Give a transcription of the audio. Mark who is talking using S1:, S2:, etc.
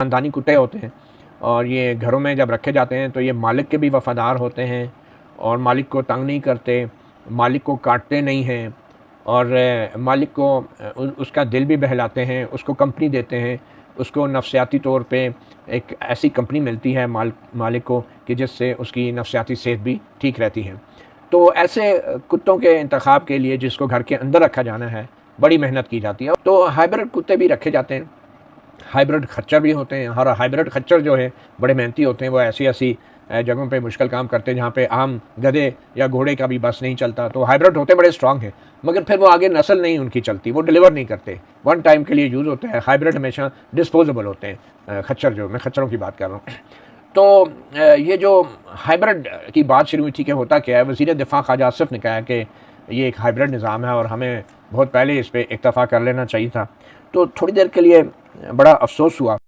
S1: ख़ानदानी कुत्ते होते हैं और ये घरों में जब रखे जाते हैं तो ये मालिक के भी वफ़ादार होते हैं और मालिक को तंग नहीं करते, मालिक को काटते नहीं हैं और मालिक को उसका दिल भी बहलाते हैं, उसको कंपनी देते हैं, उसको नफ़सियाती तौर पे एक ऐसी कंपनी मिलती है मालिक को कि जिससे उसकी नफ़सियाती सेहत भी ठीक रहती है। तो ऐसे कुत्तों के इंतखाब के लिए जिसको घर के अंदर रखा जाना है, बड़ी मेहनत की जाती है। तो हाइब्रिड कुत्ते भी रखे जाते हैं, हाइब्रिड खच्चर भी होते हैं। और हाइब्रिड खच्चर जो है बड़े मेहनती होते हैं, वो ऐसी ऐसी जगहों पे मुश्किल काम करते हैं जहाँ पे आम गधे या घोड़े का भी बस नहीं चलता। तो हाइब्रिड होते बड़े स्ट्रांग हैं, मगर फिर वो आगे नस्ल नहीं उनकी चलती, वो डिलीवर नहीं करते, वन टाइम के लिए यूज़ होते हैं। हाइब्रिड हमेशा डिस्पोजेबल होते हैं, खच्चर जो, मैं खच्चरों की बात कर रहा हूँ। तो ये जो हाइब्रिड की बात शुरू हुई थी कि होता क्या है, वज़ीर दिफ़ा ख्वाजा आसिफ ने कहा कि ये एक हाइब्रिड निज़ाम है और हमें बहुत पहले इस पर इक्तफ़ा कर लेना चाहिए था। तो थोड़ी देर के लिए बड़ा अफसोस हुआ।